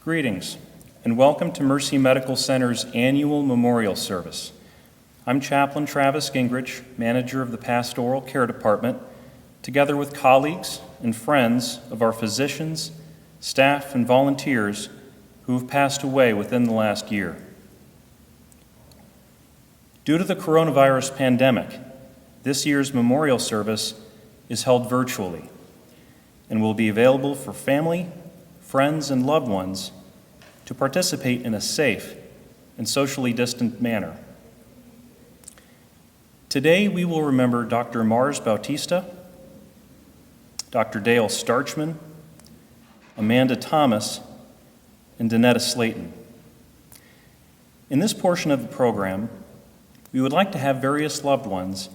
Greetings, and welcome to Mercy Medical Center's annual memorial service. I'm Chaplain Travis Gingrich, manager of the Pastoral Care Department, together with colleagues and friends of our physicians, staff, and volunteers who have passed away within the last year. Due to the coronavirus pandemic, this year's memorial service is held virtually and will be available for family, friends, and loved ones to participate in a safe and socially distant manner. Today, we will remember Dr. Mars Bautista, Dr. Dale Starchman, Amanda Thomas, and Danetta Slayton. In this portion of the program, we would like to have various loved ones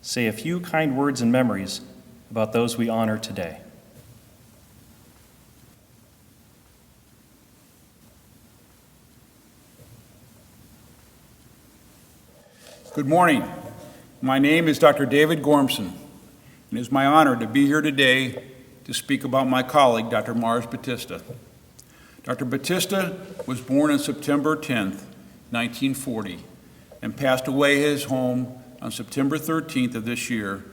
say a few kind words and memories about those we honor today. Good morning. My name is Dr. David Gormson, and it is my honor to be here today to speak about my colleague, Dr. Mars Bautista. Dr. Bautista was born on September 10th, 1940, and passed away at his home on September 13th of this year,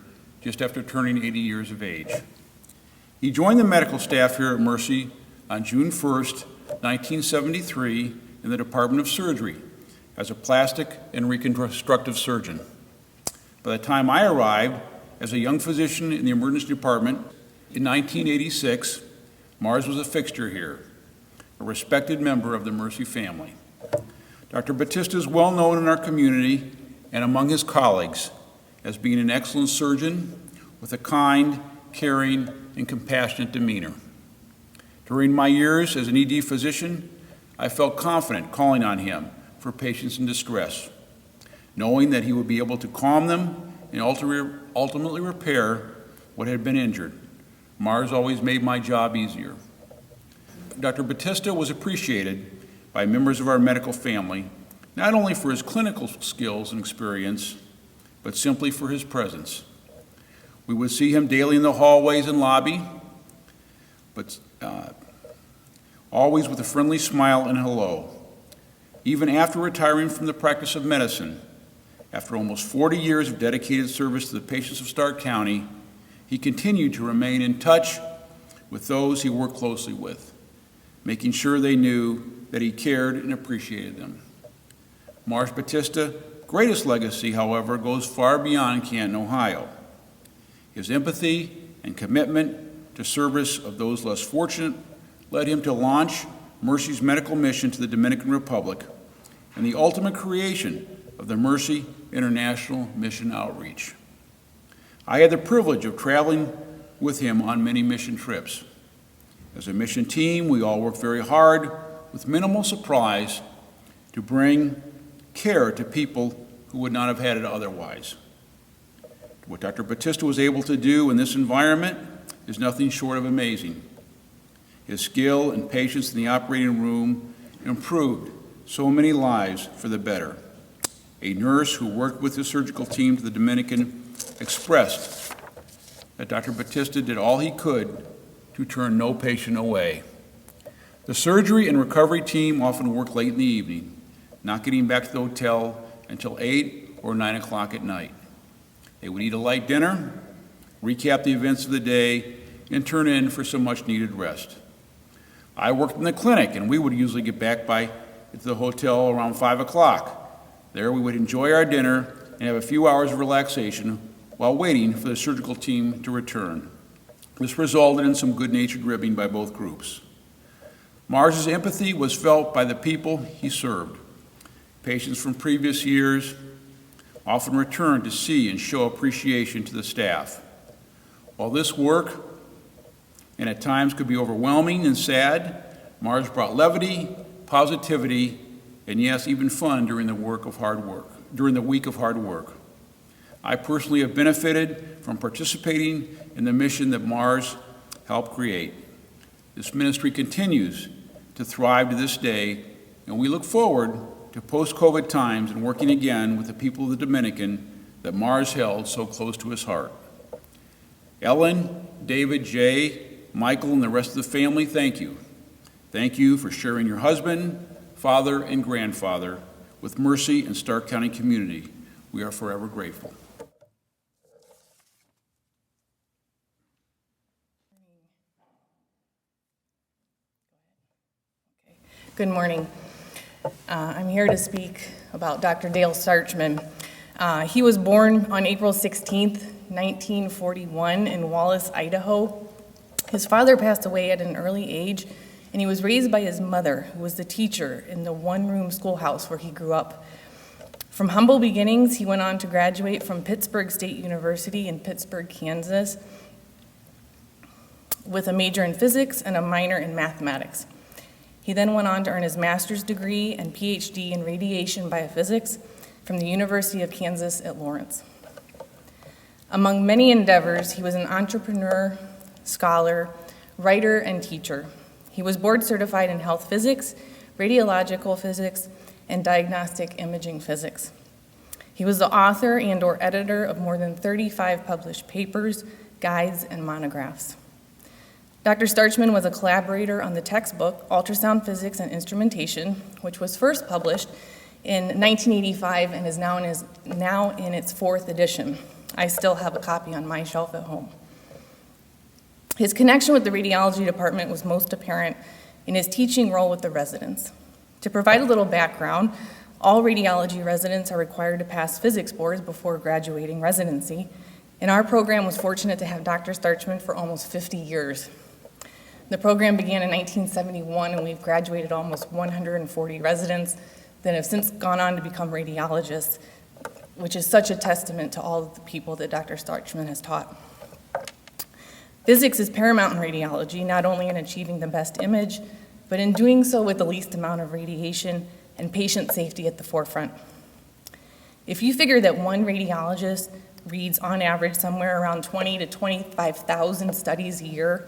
just after turning 80 years of age. He joined the medical staff here at Mercy on June 1st, 1973, in the Department of Surgery, as a plastic and reconstructive surgeon. By the time I arrived as a young physician in the emergency department in 1986, Mars was a fixture here, a respected member of the Mercy family. Dr. Bautista is well known in our community and among his colleagues as being an excellent surgeon with a kind, caring, and compassionate demeanor. During my years as an ED physician, I felt confident calling on him for patients in distress, knowing that he would be able to calm them and ultimately repair what had been injured. Mars always made my job easier. Dr. Bautista was appreciated by members of our medical family, not only for his clinical skills and experience, but simply for his presence. We would see him daily in the hallways and lobby, but always with a friendly smile and hello. Even after retiring from the practice of medicine, after almost 40 years of dedicated service to the patients of Stark County, he continued to remain in touch with those he worked closely with, making sure they knew that he cared and appreciated them. Mars Bautista's greatest legacy, however, goes far beyond Canton, Ohio. His empathy and commitment to service of those less fortunate led him to launch Mercy's medical mission to the Dominican Republic and the ultimate creation of the Mercy International Mission Outreach. I had the privilege of traveling with him on many mission trips. As a mission team, we all worked very hard with minimal surprise to bring care to people who would not have had it otherwise. What Dr. Bautista was able to do in this environment is nothing short of amazing. His skill and patience in the operating room improved so many lives for the better. A nurse who worked with the surgical team to the Dominican expressed that Dr. Bautista did all he could to turn no patient away. The surgery and recovery team often worked late in the evening, not getting back to the hotel until 8 or 9 o'clock at night. They would eat a light dinner, recap the events of the day, and turn in for some much-needed rest. I worked in the clinic, and we would usually get back to the hotel around 5 o'clock. There we would enjoy our dinner and have a few hours of relaxation while waiting for the surgical team to return. This resulted in some good-natured ribbing by both groups. Mars's empathy was felt by the people he served. Patients from previous years often returned to see and show appreciation to the staff. While this work and at times could be overwhelming and sad, Mars brought levity, positivity, and yes, even fun during the week of hard work. I personally have benefited from participating in the mission that Mars helped create. This ministry continues to thrive to this day, and we look forward to post-COVID times and working again with the people of the Dominican that Mars held so close to his heart. Ellen, David, Jay, Michael, and the rest of the family, thank you. Thank you for sharing your husband, father, and grandfather with Mercy and Stark County community. We are forever grateful. Good morning. I'm here to speak about Dr. Dale Starchman. He was born on April 16th, 1941 in Wallace, Idaho. His father passed away at an early age, and he was raised by his mother, who was the teacher in the one-room schoolhouse where he grew up. From humble beginnings, he went on to graduate from Pittsburgh State University in Pittsburgh, Kansas, with a major in physics and a minor in mathematics. He then went on to earn his master's degree and PhD in radiation biophysics from the University of Kansas at Lawrence. Among many endeavors, he was an entrepreneur, scholar, writer, and teacher. He was board certified in health physics, radiological physics, and diagnostic imaging physics. He was the author and/or editor of more than 35 published papers, guides, and monographs. Dr. Starchman was a collaborator on the textbook Ultrasound Physics and Instrumentation, which was first published in 1985 and is now in its fourth edition. I still have a copy on my shelf at home. His connection with the radiology department was most apparent in his teaching role with the residents. To provide a little background, all radiology residents are required to pass physics boards before graduating residency, and our program was fortunate to have Dr. Starchman for almost 50 years. The program began in 1971, and we've graduated almost 140 residents that have since gone on to become radiologists, which is such a testament to all of the people that Dr. Starchman has taught. Physics is paramount in radiology, not only in achieving the best image, but in doing so with the least amount of radiation and patient safety at the forefront. If you figure that one radiologist reads on average somewhere around 20 to 25,000 studies a year,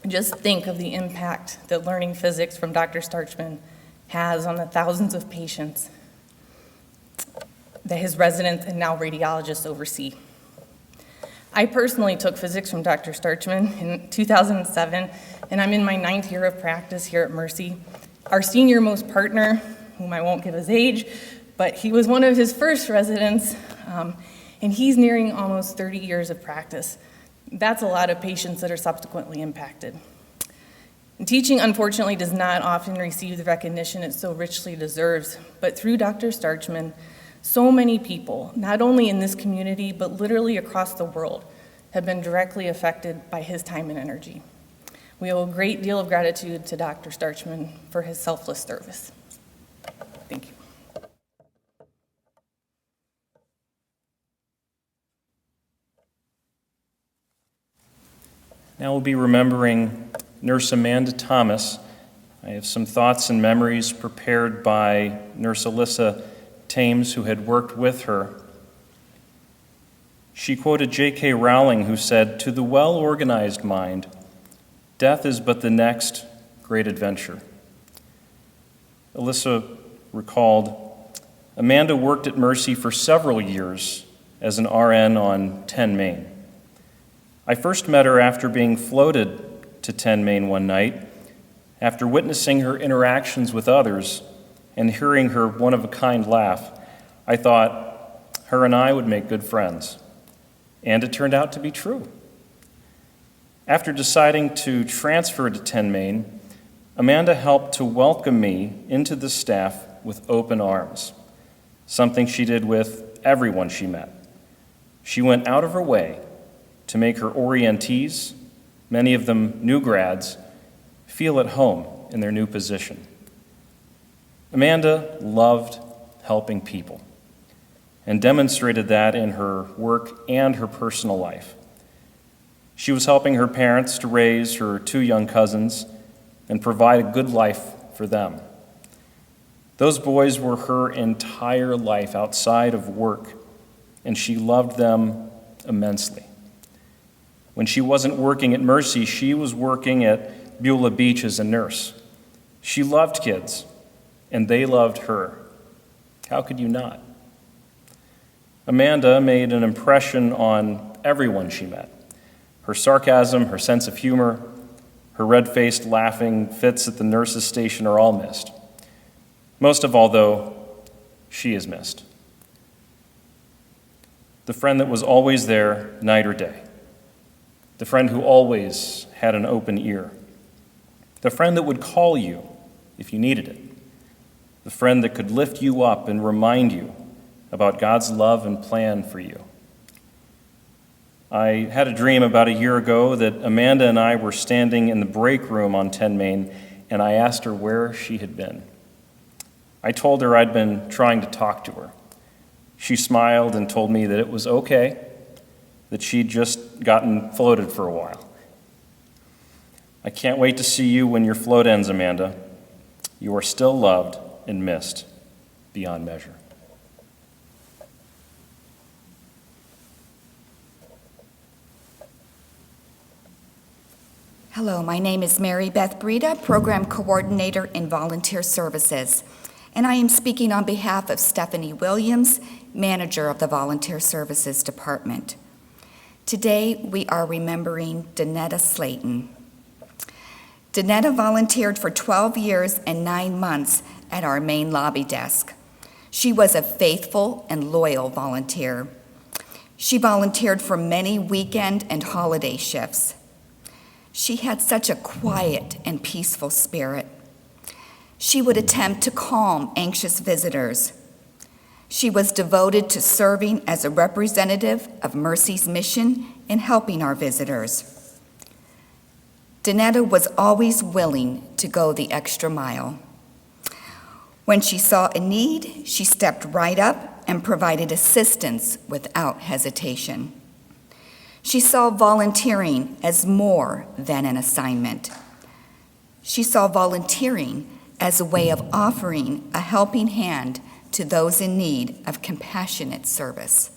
just think of the impact that learning physics from Dr. Starchman has on the thousands of patients that his residents and now radiologists oversee. I personally took physics from Dr. Starchman in 2007, and I'm in my 9th year of practice here at Mercy. Our senior-most partner, whom I won't give his age, but he was one of his first residents, and he's nearing almost 30 years of practice. That's a lot of patients that are subsequently impacted. And teaching, unfortunately, does not often receive the recognition it so richly deserves, but through Dr. Starchman, so many people, not only in this community, but literally across the world, have been directly affected by his time and energy. We owe a great deal of gratitude to Dr. Starchman for his selfless service. Thank you. Now we'll be remembering Nurse Amanda Thomas. I have some thoughts and memories prepared by Nurse Alyssa Thames, who had worked with her. She quoted J.K. Rowling, who said, "To the well-organized mind, death is but the next great adventure." Alyssa recalled, Amanda worked at Mercy for several years as an RN on 10 Main. I first met her after being floated to 10 Main one night, after witnessing her interactions with others and hearing her one-of-a-kind laugh. I thought her and I would make good friends, and it turned out to be true. After deciding to transfer to 10 Main, Amanda helped to welcome me into the staff with open arms, something she did with everyone she met. She went out of her way to make her orientees, many of them new grads, feel at home in their new position. Amanda loved helping people and demonstrated that in her work and her personal life. She was helping her parents to raise her 2 young cousins and provide a good life for them. Those boys were her entire life outside of work, and she loved them immensely. When she wasn't working at Mercy, she was working at Beulah Beach as a nurse. She loved kids, and they loved her. How could you not? Amanda made an impression on everyone she met. Her sarcasm, her sense of humor, Her red-faced, laughing fits at the nurse's station are all missed. Most of all, though, she is missed. The friend that was always there, night or day. The friend who always had an open ear. The friend that would call you if you needed it. The friend that could lift you up and remind you about God's love and plan for you. I had a dream about a year ago that Amanda and I were standing in the break room on 10 Main, and I asked her where she had been. I told her I'd been trying to talk to her. She smiled and told me that it was okay, that she'd just gotten floated for a while. I can't wait to see you when your float ends, Amanda. You are still loved and missed beyond measure. Hello, my name is Mary Beth Breda, Program Coordinator in Volunteer Services, and I am speaking on behalf of Stephanie Williams, Manager of the Volunteer Services Department. Today, we are remembering Donetta Slayton. Donetta volunteered for 12 years and 9 months at our main lobby desk. She was a faithful and loyal volunteer. She volunteered for many weekend and holiday shifts. She had such a quiet and peaceful spirit. She would attempt to calm anxious visitors. She was devoted to serving as a representative of Mercy's mission in helping our visitors. Donetta was always willing to go the extra mile. When she saw a need, she stepped right up and provided assistance without hesitation. She saw volunteering as more than an assignment. She saw volunteering as a way of offering a helping hand to those in need of compassionate service.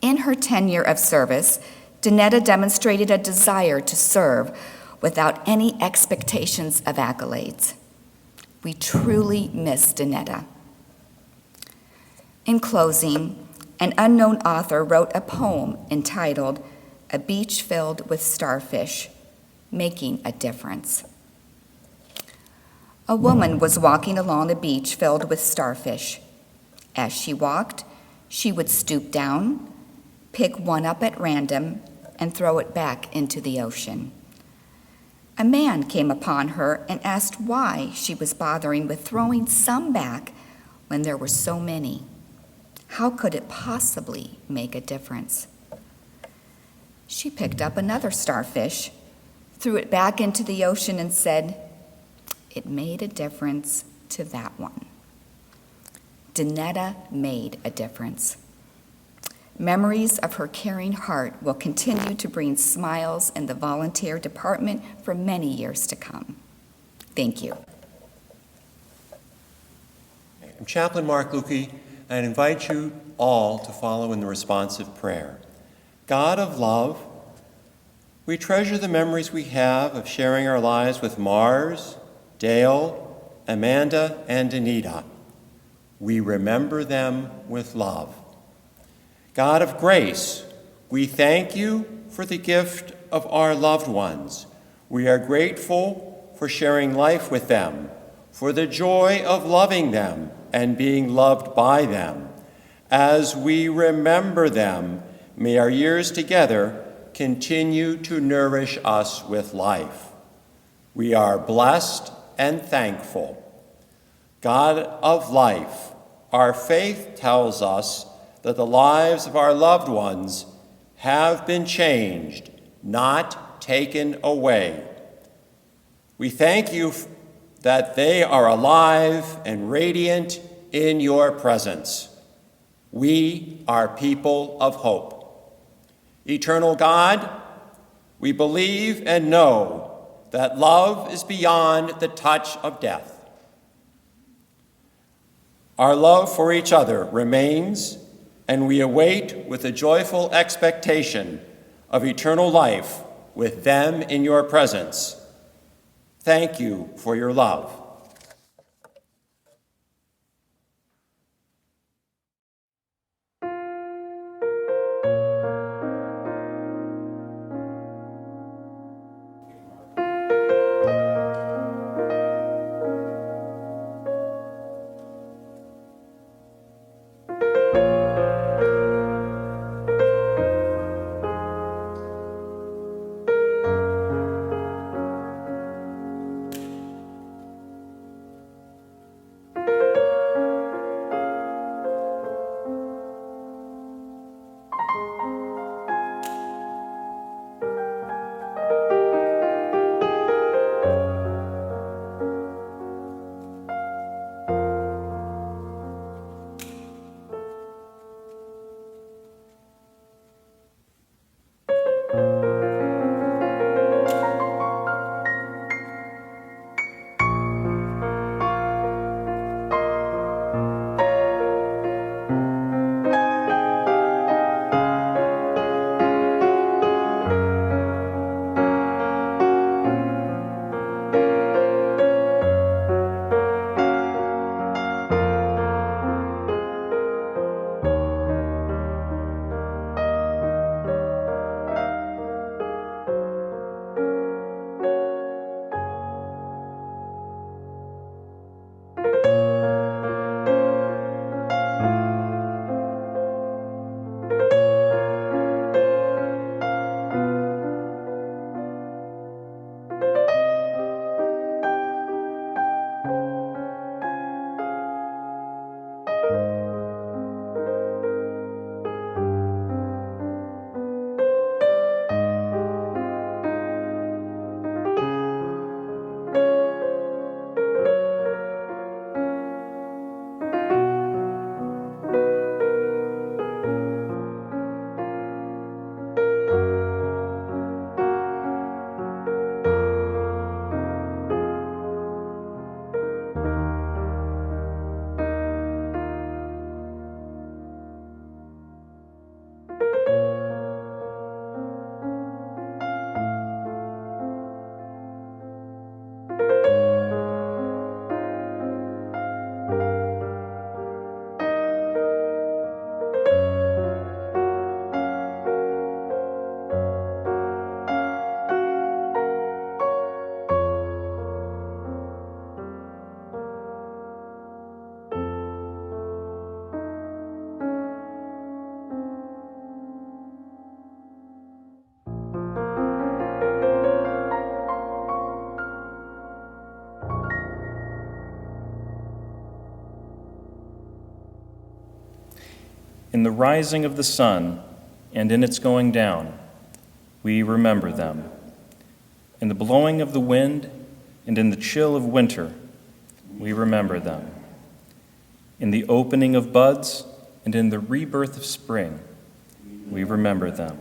In her tenure of service, Donetta demonstrated a desire to serve without any expectations of accolades. We truly miss Donetta. In closing, an unknown author wrote a poem entitled "A Beach Filled with Starfish, Making a Difference." A woman was walking along a beach filled with starfish. As she walked, she would stoop down, pick one up at random, and throw it back into the ocean. A man came upon her and asked why she was bothering with throwing some back when there were so many. How could it possibly make a difference? She picked up another starfish, threw it back into the ocean, and said, "It made a difference to that one." Donetta made a difference. Memories of her caring heart will continue to bring smiles in the volunteer department for many years to come. Thank you. I'm Chaplain Mark Lukey, and I invite you all to follow in the responsive prayer. God of love, we treasure the memories we have of sharing our lives with Mars, Dale, Amanda, and Anita. We remember them with love. God of grace, we thank you for the gift of our loved ones. We are grateful for sharing life with them, for the joy of loving them and being loved by them. As we remember them, may our years together continue to nourish us with life. We are blessed and thankful. God of life, our faith tells us that the lives of our loved ones have been changed, not taken away. We thank you that they are alive and radiant in your presence. We are people of hope. Eternal God, we believe and know that love is beyond the touch of death. Our love for each other remains, and we await with a joyful expectation of eternal life with them in your presence. Thank you for your love. In the rising of the sun and in its going down, we remember them. In the blowing of the wind and in the chill of winter, we remember them. In the opening of buds and in the rebirth of spring, we remember them.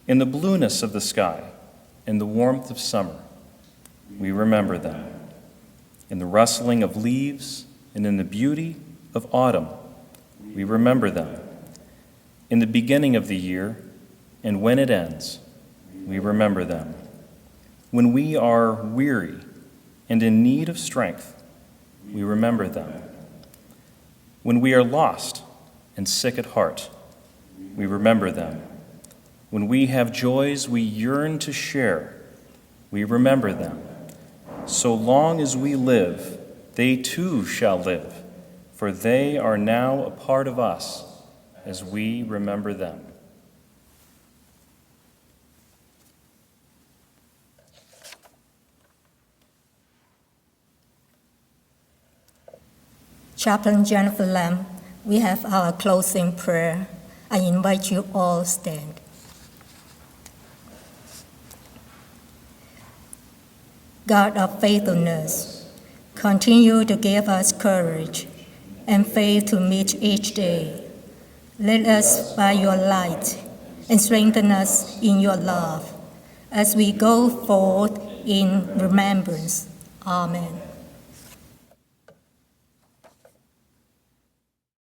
In the blueness of the sky and the warmth of summer, we remember them. In the rustling of leaves and in the beauty of autumn, we remember them. In the beginning of the year and when it ends, we remember them. When we are weary and in need of strength, we remember them. When we are lost and sick at heart, we remember them. When we have joys we yearn to share, we remember them. So long as we live, they too shall live, for they are now a part of us as we remember them. Chaplain Jennifer Lam, we have our closing prayer. I invite you all stand. God of faithfulness, continue to give us courage and faith to meet each day. Lead us by your light and strengthen us in your love as we go forth in remembrance. Amen.